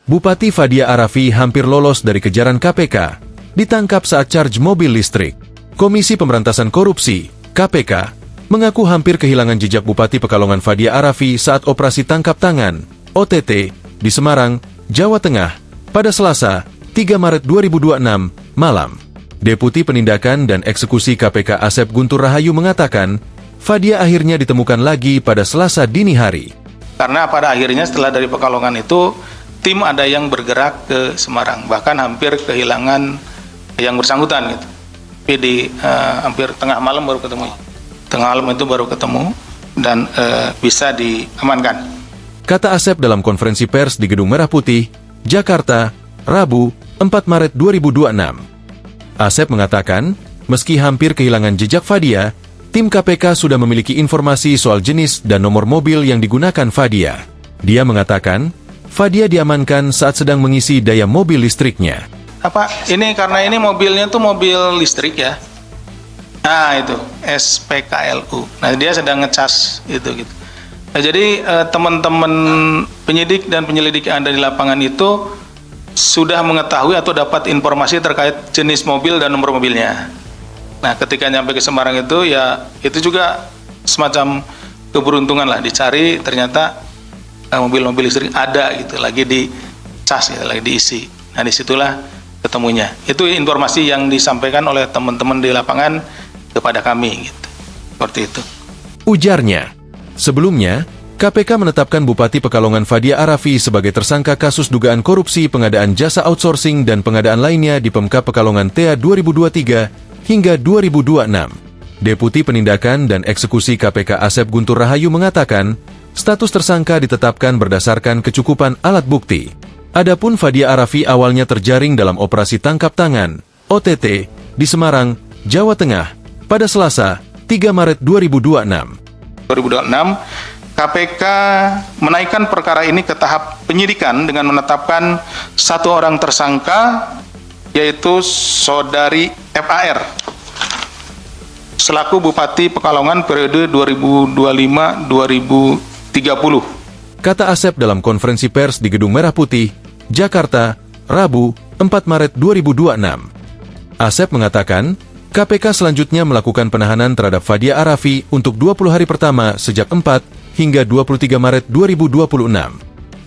Bupati Fadia Arafi hampir lolos dari kejaran KPK, ditangkap saat charge mobil listrik. Komisi Pemberantasan Korupsi, KPK, mengaku hampir kehilangan jejak Bupati Pekalongan Fadia Arafi saat operasi tangkap tangan, OTT, di Semarang, Jawa Tengah, pada Selasa, 3 Maret 2026, malam. Deputi Penindakan dan Eksekusi KPK Asep Guntur Rahayu mengatakan, Fadia akhirnya ditemukan lagi pada Selasa dini hari. Karena pada akhirnya setelah dari Pekalongan itu, tim ada yang bergerak ke Semarang, bahkan hampir kehilangan yang bersangkutan gitu. Tapi di hampir tengah malam baru ketemu. Tengah malam itu baru ketemu dan bisa diamankan. Kata Asep dalam konferensi pers di Gedung Merah Putih, Jakarta, Rabu, 4 Maret 2026. Asep mengatakan, meski hampir kehilangan jejak Fadia, tim KPK sudah memiliki informasi soal jenis dan nomor mobil yang digunakan Fadia. Dia mengatakan, Fadia diamankan saat sedang mengisi daya mobil listriknya. Ini karena ini mobilnya tuh mobil listrik ya. Nah itu SPKLU. Nah dia sedang ngecas itu gitu. Nah, jadi teman-teman penyidik dan penyelidik yang ada di lapangan itu sudah mengetahui atau dapat informasi terkait jenis mobil dan nomor mobilnya. Nah ketika nyampe ke Semarang itu ya itu juga semacam keberuntungan lah, dicari ternyata mobil-mobil listrik ada gitu, lagi di cas gitu, lagi diisi. Nah disitulah ketemunya. Itu informasi yang disampaikan oleh teman-teman di lapangan kepada kami gitu. Seperti itu. Ujarnya. Sebelumnya, KPK menetapkan Bupati Pekalongan Fadia Arafi sebagai tersangka kasus dugaan korupsi pengadaan jasa outsourcing dan pengadaan lainnya di Pemkab Pekalongan TEA 2023 hingga 2026. Deputi Penindakan dan Eksekusi KPK Asep Guntur Rahayu mengatakan, status tersangka ditetapkan berdasarkan kecukupan alat bukti. Adapun Fadia Arafi awalnya terjaring dalam operasi tangkap tangan, OTT, di Semarang, Jawa Tengah, pada Selasa, 3 Maret 2026. 2026, KPK menaikkan perkara ini ke tahap penyidikan dengan menetapkan satu orang tersangka, yaitu Saudari FAR, selaku Bupati Pekalongan periode 2025-2030. Kata Asep dalam konferensi pers di Gedung Merah Putih, Jakarta, Rabu, 4 Maret 2026. Asep mengatakan, KPK selanjutnya melakukan penahanan terhadap Fadia Arafi untuk 20 hari pertama sejak 4 hingga 23 Maret 2026.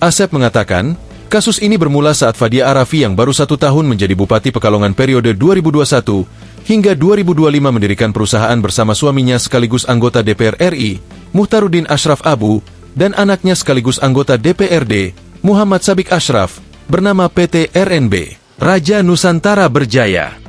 Asep mengatakan, kasus ini bermula saat Fadia Arafi yang baru 1 tahun menjadi Bupati Pekalongan periode 2021 hingga 2025 mendirikan perusahaan bersama suaminya sekaligus anggota DPR RI, Muhtarudin Ashraf Abu, dan anaknya sekaligus anggota DPRD, Muhammad Sabik Ashraf, bernama PT RNB, Raja Nusantara Berjaya.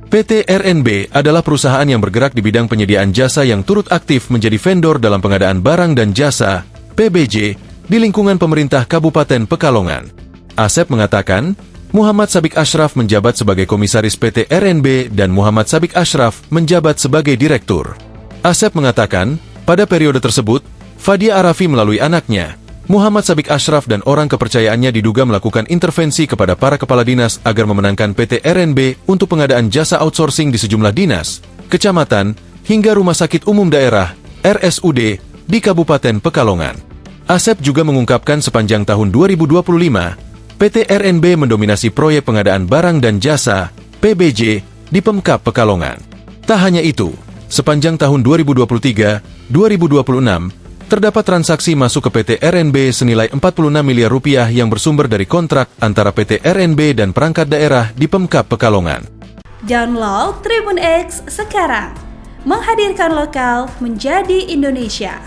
PT RNB adalah perusahaan yang bergerak di bidang penyediaan jasa yang turut aktif menjadi vendor dalam pengadaan barang dan jasa, PBJ, di lingkungan pemerintah Kabupaten Pekalongan. Asep mengatakan, Muhammad Sabik Ashraf menjabat sebagai komisaris PT RNB dan Muhammad Sabik Ashraf menjabat sebagai direktur. Asep mengatakan, pada periode tersebut, Fadia Arafi melalui anaknya, Muhammad Sabik Ashraf dan orang kepercayaannya diduga melakukan intervensi kepada para kepala dinas agar memenangkan PT RNB untuk pengadaan jasa outsourcing di sejumlah dinas, kecamatan, hingga rumah sakit umum daerah, RSUD, di Kabupaten Pekalongan. Asep juga mengungkapkan sepanjang tahun 2025, PT RNB mendominasi proyek pengadaan barang dan jasa, PBJ, di Pemkab Pekalongan. Tak hanya itu, sepanjang tahun 2023-2026, terdapat transaksi masuk ke PT RNB senilai 46 miliar rupiah yang bersumber dari kontrak antara PT RNB dan perangkat daerah di Pemkab Pekalongan. Download Tribun X sekarang, menghadirkan lokal menjadi Indonesia.